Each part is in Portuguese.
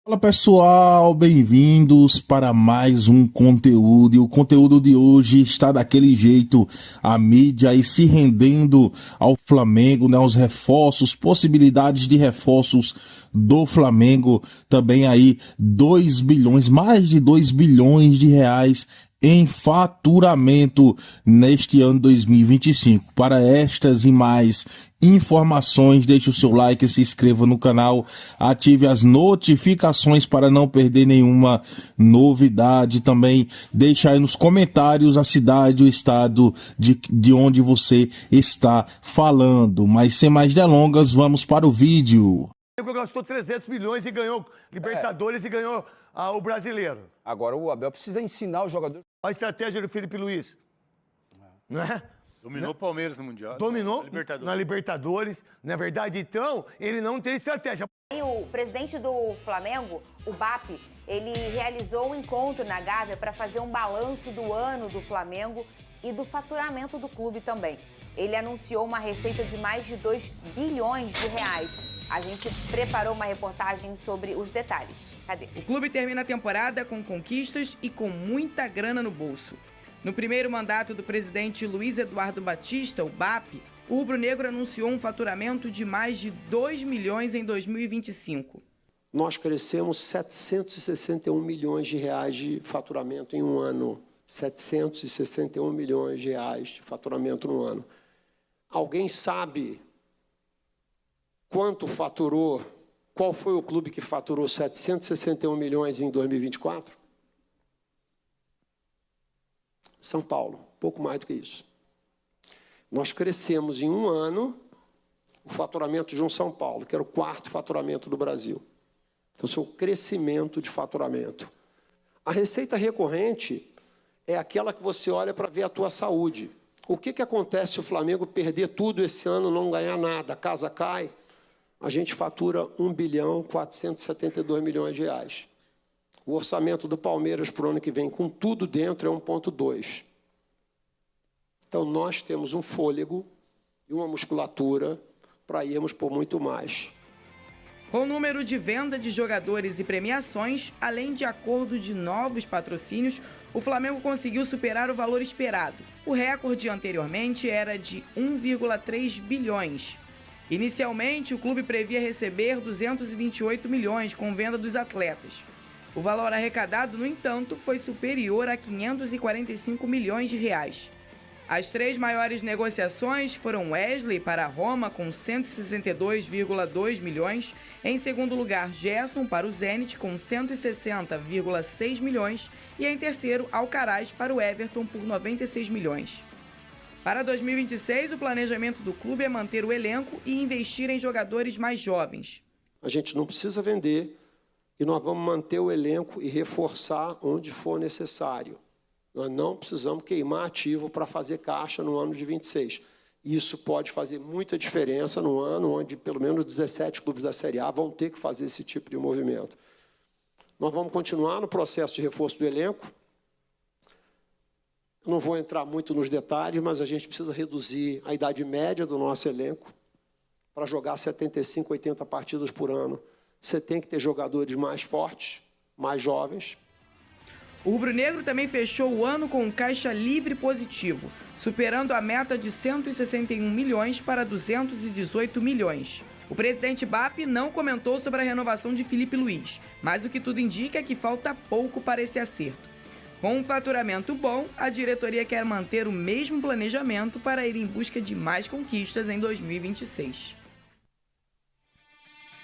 Fala pessoal, bem-vindos para mais um conteúdo. E o conteúdo de hoje está daquele jeito, a mídia aí se rendendo ao Flamengo, né? Os reforços, possibilidades de reforços do Flamengo, também aí 2 bilhões, mais de 2 bilhões de reais em faturamento neste ano 2025. Para estas e mais informações, deixe o seu like, se inscreva no canal, ative as notificações para não perder nenhuma novidade. Também deixe aí nos comentários a cidade, o estado de onde você está falando. Mas sem mais delongas, vamos para o vídeo. O gastou 300 milhões e ganhou Libertadores e ganhou o Brasileiro. Agora o Abel precisa ensinar os jogadores. A estratégia do Felipe Luiz. Não é? Dominou o Palmeiras no Mundial. Dominou Libertadores. na Libertadores. Na verdade, então, ele não tem estratégia. E o presidente do Flamengo, o BAP, ele realizou um encontro na Gávea para fazer um balanço do ano do Flamengo e do faturamento do clube também. Ele anunciou uma receita de mais de 2 bilhões de reais. A gente preparou uma reportagem sobre os detalhes. Cadê? O clube termina a temporada com conquistas e com muita grana no bolso. No primeiro mandato do presidente Luiz Eduardo Batista, o BAP, o rubro-negro anunciou um faturamento de mais de 2 milhões em 2025. Nós crescemos 761 milhões de reais de faturamento em um ano. 761 milhões de reais de faturamento no ano. Alguém sabe quanto faturou? Qual foi o clube que faturou 761 milhões em 2024? São Paulo, pouco mais do que isso. Nós crescemos em um ano o faturamento de um São Paulo, que era o quarto faturamento do Brasil. Então, seu crescimento de faturamento. A receita recorrente é aquela que você olha para ver a tua saúde. O que acontece se o Flamengo perder tudo esse ano, não ganhar nada, a casa cai? A gente fatura 1 bilhão 472 milhões de reais. O orçamento do Palmeiras para o ano que vem, com tudo dentro, é 1,2. Então, nós temos um fôlego e uma musculatura para irmos por muito mais. Com o número de venda de jogadores e premiações, além de acordo de novos patrocínios, o Flamengo conseguiu superar o valor esperado. O recorde anteriormente era de 1,3 bilhões. Inicialmente, o clube previa receber 228 milhões com venda dos atletas. O valor arrecadado, no entanto, foi superior a 545 milhões de reais. As três maiores negociações foram Wesley para a Roma com 162,2 milhões, em segundo lugar Gerson para o Zenit com 160,6 milhões e em terceiro Alcaraz para o Everton por 96 milhões. Para 2026, o planejamento do clube é manter o elenco e investir em jogadores mais jovens. A gente não precisa vender e nós vamos manter o elenco e reforçar onde for necessário. Nós não precisamos queimar ativo para fazer caixa no ano de 26. Isso pode fazer muita diferença no ano onde pelo menos 17 clubes da Série A vão ter que fazer esse tipo de movimento. Nós vamos continuar no processo de reforço do elenco. Eu não vou entrar muito nos detalhes, mas a gente precisa reduzir a idade média do nosso elenco para jogar 75, 80 partidas por ano. Você tem que ter jogadores mais fortes, mais jovens. O rubro-negro também fechou o ano com um caixa livre positivo, superando a meta de 161 milhões para 218 milhões. O presidente BAP não comentou sobre a renovação de Felipe Luiz, mas o que tudo indica é que falta pouco para esse acerto. Com um faturamento bom, a diretoria quer manter o mesmo planejamento para ir em busca de mais conquistas em 2026.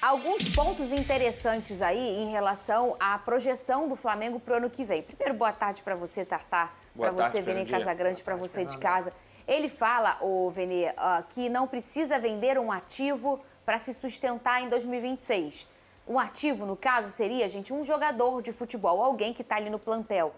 Alguns pontos interessantes aí em relação à projeção do Flamengo para o ano que vem. Primeiro, boa tarde para você, Tartar, para você, Vene Casagrande, para você de casa. Ele fala, Vene, que não precisa vender um ativo para se sustentar em 2026. Um ativo, no caso, seria, gente, um jogador de futebol, alguém que está ali no plantel.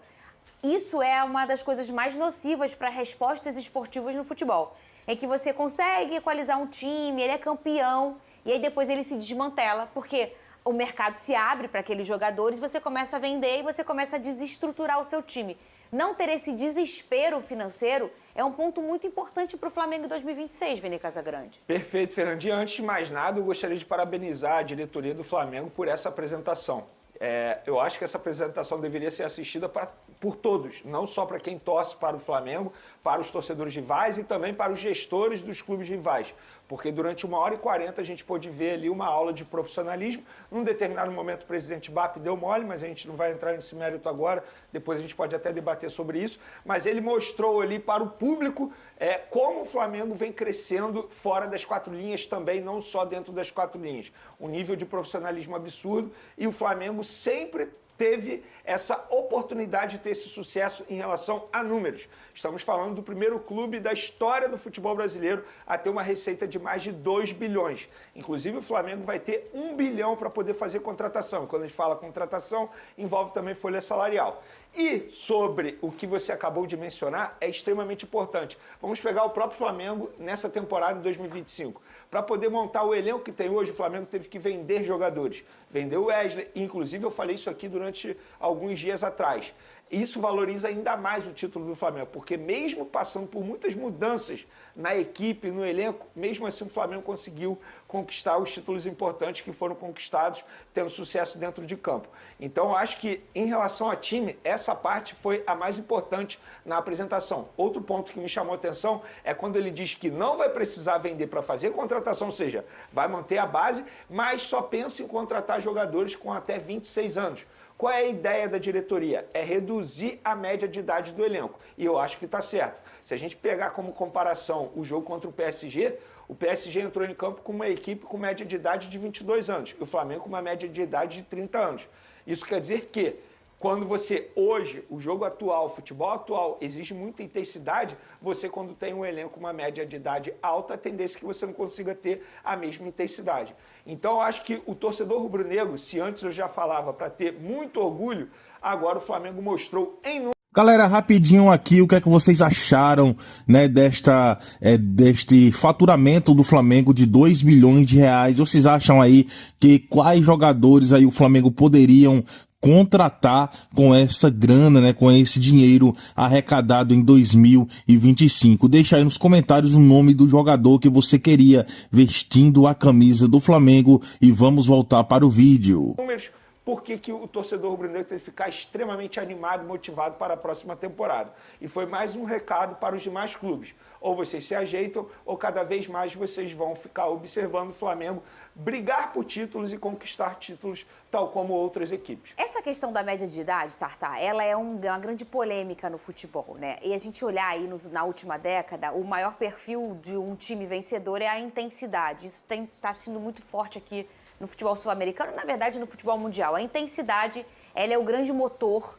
Isso é uma das coisas mais nocivas para respostas esportivas no futebol, em que você consegue equalizar um time, ele é campeão, e aí depois ele se desmantela, porque o mercado se abre para aqueles jogadores, você começa a vender e você começa a desestruturar o seu time. Não ter esse desespero financeiro é um ponto muito importante para o Flamengo em 2026, Vene Casagrande. Perfeito, Fernandinha. Antes de mais nada, eu gostaria de parabenizar a diretoria do Flamengo por essa apresentação. Eu acho que essa apresentação deveria ser assistida por todos, não só para quem torce para o Flamengo, para os torcedores rivais e também para os gestores dos clubes rivais. Porque durante 1h40 a gente pôde ver ali uma aula de profissionalismo. Num determinado momento o presidente BAP deu mole, mas a gente não vai entrar nesse mérito agora, depois a gente pode até debater sobre isso. Mas ele mostrou ali para o público como o Flamengo vem crescendo fora das 4 linhas também, não só dentro das 4 linhas. Um nível de profissionalismo absurdo e o Flamengo sempre teve essa oportunidade de ter esse sucesso em relação a números. Estamos falando do primeiro clube da história do futebol brasileiro a ter uma receita de mais de 2 bilhões. Inclusive o Flamengo vai ter 1 bilhão para poder fazer contratação. Quando a gente fala contratação, envolve também folha salarial. E sobre o que você acabou de mencionar, é extremamente importante. Vamos pegar o próprio Flamengo nessa temporada de 2025. Para poder montar o elenco que tem hoje, o Flamengo teve que vender jogadores. Vendeu o Wesley, inclusive eu falei isso aqui durante alguns dias atrás. Isso valoriza ainda mais o título do Flamengo, porque mesmo passando por muitas mudanças na equipe, no elenco, mesmo assim o Flamengo conseguiu conquistar os títulos importantes que foram conquistados, tendo sucesso dentro de campo. Então eu acho que em relação ao time, essa parte foi a mais importante na apresentação. Outro ponto que me chamou a atenção é quando ele diz que não vai precisar vender para fazer contratação, ou seja, vai manter a base, mas só pensa em contratar jogadores com até 26 anos. Qual é a ideia da diretoria? É reduzir a média de idade do elenco. E eu acho que está certo. Se a gente pegar como comparação o jogo contra o PSG entrou em campo com uma equipe com média de idade de 22 anos. E o Flamengo com uma média de idade de 30 anos. Isso quer dizer que quando você, hoje, o jogo atual, o futebol atual, exige muita intensidade, você quando tem um elenco com uma média de idade alta, a tendência é que você não consiga ter a mesma intensidade. Então eu acho que o torcedor rubro-negro, se antes eu já falava para ter muito orgulho, agora o Flamengo mostrou em número. Galera, rapidinho aqui, o que é que vocês acharam, né, deste faturamento do Flamengo de 2 bilhões de reais? Vocês acham aí que quais jogadores aí o Flamengo poderiam contratar com essa grana, né, com esse dinheiro arrecadado em 2025? Deixa aí nos comentários o nome do jogador que você queria vestindo a camisa do Flamengo e vamos voltar para o vídeo. Por que o torcedor rubro-negro tem que ficar extremamente animado e motivado para a próxima temporada? E foi mais um recado para os demais clubes. Ou vocês se ajeitam, ou cada vez mais vocês vão ficar observando o Flamengo brigar por títulos e conquistar títulos, tal como outras equipes. Essa questão da média de idade, Tartá, ela é uma grande polêmica no futebol, né? E a gente olhar aí na última década, o maior perfil de um time vencedor é a intensidade. Isso está sendo muito forte aqui no futebol sul-americano, na verdade no futebol mundial. A intensidade, ela é o grande motor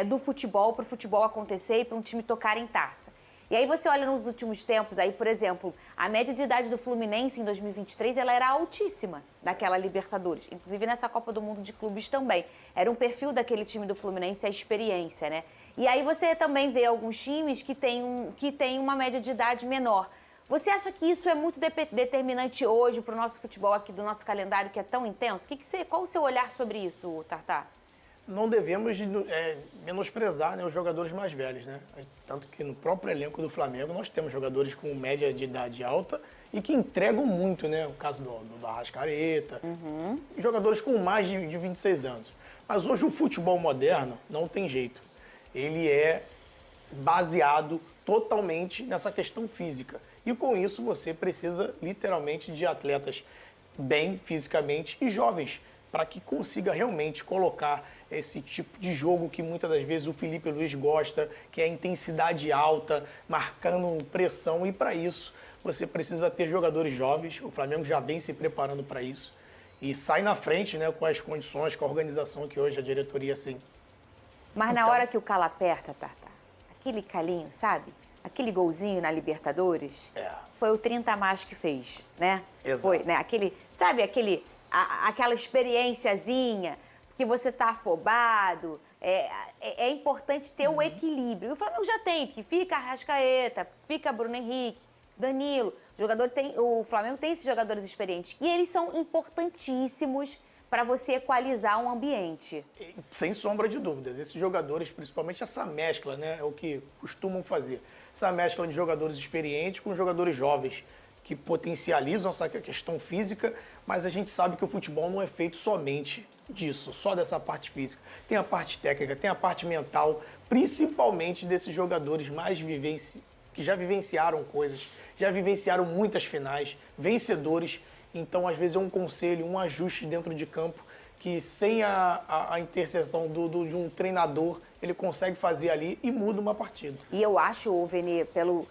do futebol, para o futebol acontecer e para um time tocar em taça. E aí você olha nos últimos tempos, aí, por exemplo, a média de idade do Fluminense em 2023, ela era altíssima daquela Libertadores, inclusive nessa Copa do Mundo de Clubes também. Era um perfil daquele time do Fluminense, a experiência, né? E aí você também vê alguns times que têm uma média de idade menor. Você acha que isso é muito determinante hoje para o nosso futebol aqui, do nosso calendário, que é tão intenso? Qual o seu olhar sobre isso, Tartá? Não devemos menosprezar, né, os jogadores mais velhos, né? Tanto que no próprio elenco do Flamengo nós temos jogadores com média de idade alta e que entregam muito, né? O caso do Arrascaeta, jogadores com mais de 26 anos. Mas hoje o futebol moderno não tem jeito. Ele é baseado totalmente nessa questão física. E com isso você precisa literalmente de atletas bem fisicamente e jovens, para que consiga realmente colocar esse tipo de jogo que muitas das vezes o Felipe Luiz gosta, que é a intensidade alta, marcando pressão, e para isso você precisa ter jogadores jovens. O Flamengo já vem se preparando para isso e sai na frente, né, com as condições, com a organização que hoje a diretoria tem. Mas na hora que o calo aperta, Tartá, aquele calinho, sabe? Aquele golzinho na Libertadores, foi o 30 a mais que fez, né? Exato. Foi, né? Aquela experiênciazinha, que você tá afobado. É importante ter o equilíbrio. E o Flamengo já tem, que fica Arrascaeta, fica Bruno Henrique, Danilo. O Flamengo tem esses jogadores experientes. E eles são importantíssimos para você equalizar um ambiente. Sem sombra de dúvidas. Esses jogadores, principalmente essa mescla, né, é o que costumam fazer. Essa mescla de jogadores experientes com jogadores jovens, que potencializam essa questão física, mas a gente sabe que o futebol não é feito somente disso, só dessa parte física. Tem a parte técnica, tem a parte mental, principalmente desses jogadores que já vivenciaram coisas, já vivenciaram muitas finais, vencedores. Então, às vezes, é um conselho, um ajuste dentro de campo que sem a intercessão de um treinador, ele consegue fazer ali e muda uma partida. E eu acho, Vene, pelo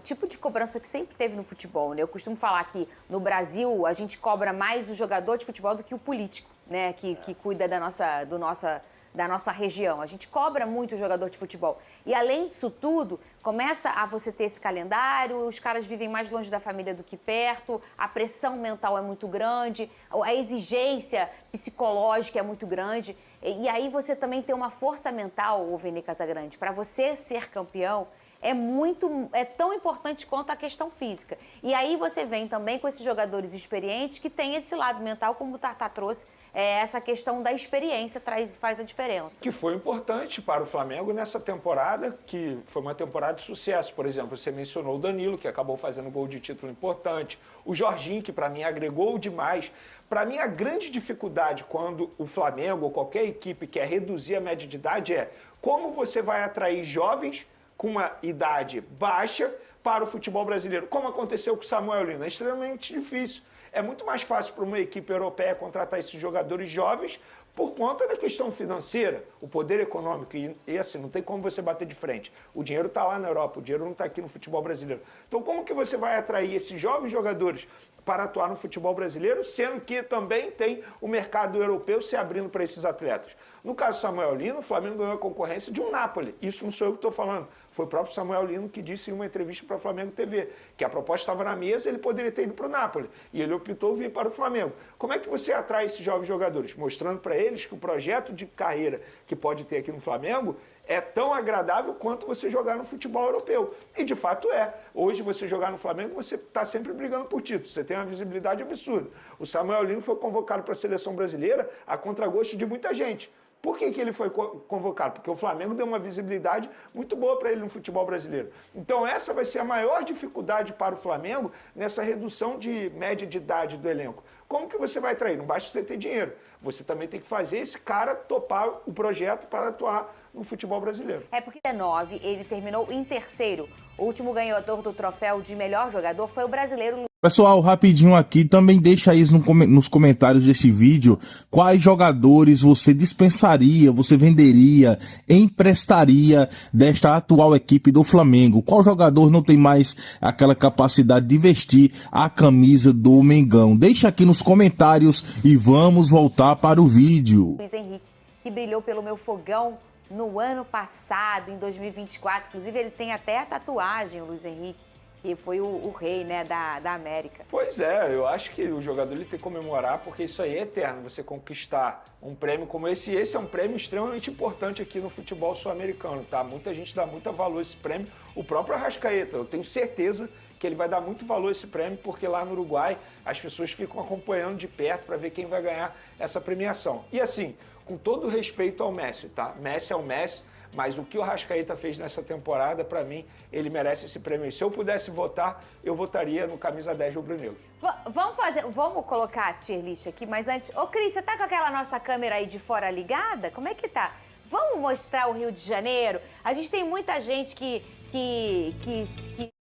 tipo de cobrança que sempre teve no futebol, né? Eu costumo falar que no Brasil a gente cobra mais o jogador de futebol do que o político, né? Que cuida da nossa região. A gente cobra muito o jogador de futebol. E além disso tudo, começa a você ter esse calendário, os caras vivem mais longe da família do que perto, a pressão mental é muito grande, a exigência psicológica é muito grande. E aí você também tem uma força mental, Vene Casagrande, para você ser campeão. É tão importante quanto a questão física. E aí você vem também com esses jogadores experientes que têm esse lado mental, como o Tartá trouxe, essa questão da experiência faz a diferença. Que foi importante para o Flamengo nessa temporada, que foi uma temporada de sucesso. Por exemplo, você mencionou o Danilo, que acabou fazendo gol de título importante. O Jorginho, que para mim agregou demais. Para mim, a grande dificuldade quando o Flamengo ou qualquer equipe quer reduzir a média de idade é como você vai atrair jovens com uma idade baixa para o futebol brasileiro, como aconteceu com o Samuel Lino. É extremamente difícil. É muito mais fácil para uma equipe europeia contratar esses jogadores jovens por conta da questão financeira, o poder econômico. E assim, não tem como você bater de frente. O dinheiro está lá na Europa, o dinheiro não está aqui no futebol brasileiro. Então, como que você vai atrair esses jovens jogadores para atuar no futebol brasileiro, sendo que também tem o mercado europeu se abrindo para esses atletas? No caso do Samuel Lino, o Flamengo ganhou a concorrência de um Napoli. Isso não sou eu que estou falando. Foi o próprio Samuel Lino que disse em uma entrevista para a Flamengo TV que a proposta estava na mesa e ele poderia ter ido para o Napoli. E ele optou vir para o Flamengo. Como é que você atrai esses jovens jogadores? Mostrando para eles que o projeto de carreira que pode ter aqui no Flamengo é tão agradável quanto você jogar no futebol europeu. E de fato é. Hoje você jogar no Flamengo, você está sempre brigando por título. Você tem uma visibilidade absurda. O Samuel Lino foi convocado para a seleção brasileira a contragosto de muita gente. Por que ele foi convocado? Porque o Flamengo deu uma visibilidade muito boa para ele no futebol brasileiro. Então essa vai ser a maior dificuldade para o Flamengo nessa redução de média de idade do elenco. Como que você vai atrair? Não basta você ter dinheiro. Você também tem que fazer esse cara topar o projeto para atuar no futebol brasileiro. É porque 19 ele terminou em terceiro. O último ganhador do troféu de melhor jogador foi o brasileiro. Pessoal, rapidinho aqui, também deixa aí nos comentários desse vídeo quais jogadores você dispensaria, você venderia, emprestaria desta atual equipe do Flamengo. Qual jogador não tem mais aquela capacidade de vestir a camisa do Mengão? Deixa aqui nos comentários e vamos voltar para o vídeo. Luiz Henrique, que brilhou pelo meu fogão no ano passado, em 2024. Inclusive, ele tem até a tatuagem, o Luiz Henrique, que foi o rei, né, da América. Pois é, eu acho que o jogador ele tem que comemorar, porque isso aí é eterno, você conquistar um prêmio como esse. E esse é um prêmio extremamente importante aqui no futebol sul-americano, tá? Muita gente dá muito valor a esse prêmio. O próprio Arrascaeta, eu tenho certeza que ele vai dar muito valor a esse prêmio, porque lá no Uruguai as pessoas ficam acompanhando de perto para ver quem vai ganhar essa premiação. E assim, com todo respeito ao Messi, tá? Messi é o Messi, mas o que o Arrascaeta fez nessa temporada, para mim, ele merece esse prêmio. Se eu pudesse votar, eu votaria no camisa 10 rubro-negro. Vamos colocar a tier list aqui, mas antes... Ô, Cris, você tá com aquela nossa câmera aí de fora ligada? Como é que tá? Vamos mostrar o Rio de Janeiro? A gente tem muita gente que...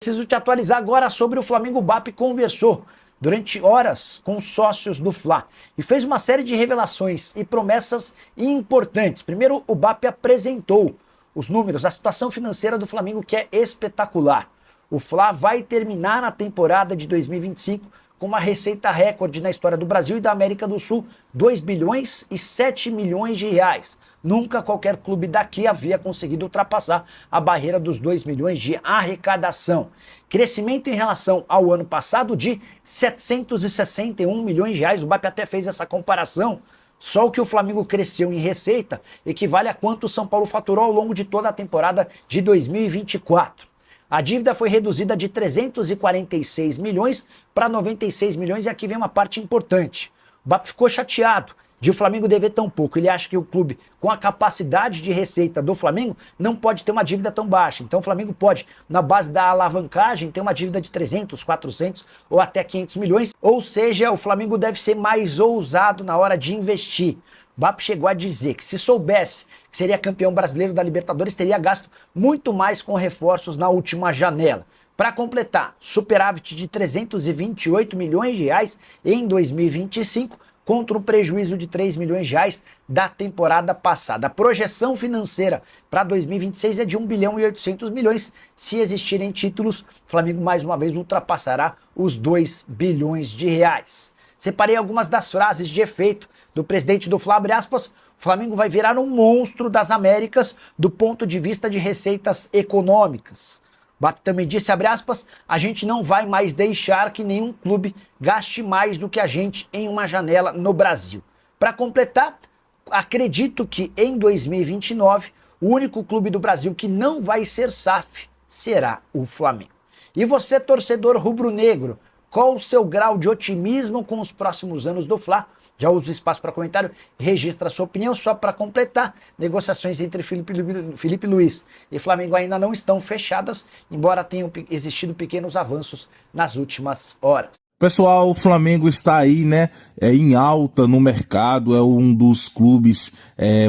Preciso te atualizar agora sobre o Flamengo. O BAP conversou durante horas com os sócios do Fla e fez uma série de revelações e promessas importantes. Primeiro, o BAP apresentou os números, a situação financeira do Flamengo, que é espetacular. O Fla vai terminar a temporada de 2025 com uma receita recorde na história do Brasil e da América do Sul, 2 bilhões e 7 milhões de reais. Nunca qualquer clube daqui havia conseguido ultrapassar a barreira dos 2 milhões de arrecadação. Crescimento em relação ao ano passado de 761 milhões de reais. O BAP até fez essa comparação. Só o que o Flamengo cresceu em receita equivale a quanto o São Paulo faturou ao longo de toda a temporada de 2024. A dívida foi reduzida de 346 milhões para 96 milhões e aqui vem uma parte importante. O BAP ficou chateado de o Flamengo dever tão pouco. Ele acha que o clube, com a capacidade de receita do Flamengo, não pode ter uma dívida tão baixa. Então o Flamengo pode, na base da alavancagem, ter uma dívida de 300, 400 ou até 500 milhões. Ou seja, o Flamengo deve ser mais ousado na hora de investir. O BAP chegou a dizer que se soubesse que seria campeão brasileiro da Libertadores, teria gasto muito mais com reforços na última janela. Para completar, superávit de 328 milhões de reais em 2025, contra um prejuízo de 3 milhões de reais da temporada passada. A projeção financeira para 2026 é de 1 bilhão e 800 milhões. Se existirem títulos, o Flamengo mais uma vez ultrapassará os 2 bilhões de reais. Separei algumas das frases de efeito do presidente do Fla, abre aspas, o Flamengo vai virar um monstro das Américas do ponto de vista de receitas econômicas. BAP também disse, abre aspas, a gente não vai mais deixar que nenhum clube gaste mais do que a gente em uma janela no Brasil. Para completar, acredito que em 2029, o único clube do Brasil que não vai ser SAF será o Flamengo. E você, torcedor rubro-negro, qual o seu grau de otimismo com os próximos anos do Fla? Já usa o espaço para comentário, registra a sua opinião. Só para completar, negociações entre Felipe Luiz e Flamengo ainda não estão fechadas, embora tenham existido pequenos avanços nas últimas horas. Pessoal, o Flamengo está aí, né, em alta no mercado, é um dos clubes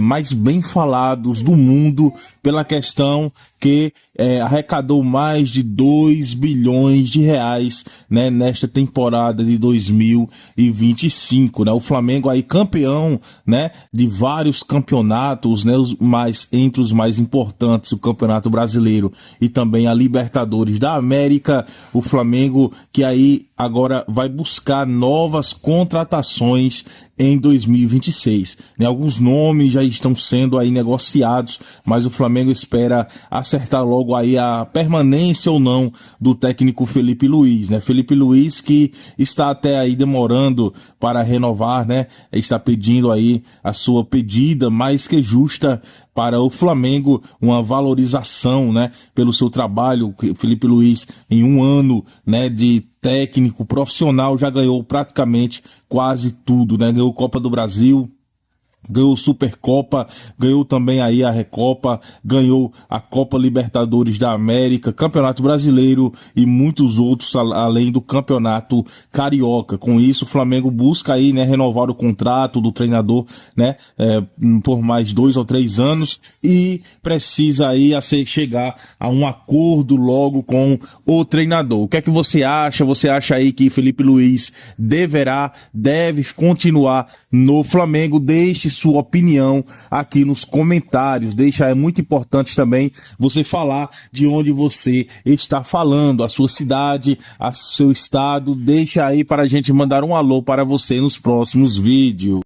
mais bem falados do mundo pela questão que arrecadou mais de 2 bilhões de reais, né, nesta temporada de 2025, né, o Flamengo aí campeão, né, de vários campeonatos, né, entre os mais importantes, o Campeonato Brasileiro e também a Libertadores da América, o Flamengo que aí agora vai buscar novas contratações em 2026. Né? Alguns nomes já estão sendo aí negociados, mas o Flamengo espera acertar logo aí a permanência ou não do técnico Felipe Luiz, né? Felipe Luiz que está até aí demorando para renovar, né? Está pedindo aí a sua pedida mais que justa para o Flamengo, uma valorização, né? Pelo seu trabalho. Felipe Luiz em um ano, né? De técnico profissional já ganhou praticamente quase tudo, né? Ganhou Copa do Brasil, ganhou Supercopa, ganhou também aí a Recopa, ganhou a Copa Libertadores da América, Campeonato Brasileiro e muitos outros além do Campeonato Carioca. Com isso, o Flamengo busca aí, né, renovar o contrato do treinador, né, por mais 2 ou 3 anos e precisa aí chegar a um acordo logo com o treinador. O que é que você acha? Você acha aí que Felipe Luiz deve continuar no Flamengo? Deixe sua opinião aqui nos comentários. É muito importante também você falar de onde você está falando, a sua cidade, a seu estado. Deixa aí para a gente mandar um alô para você nos próximos vídeos.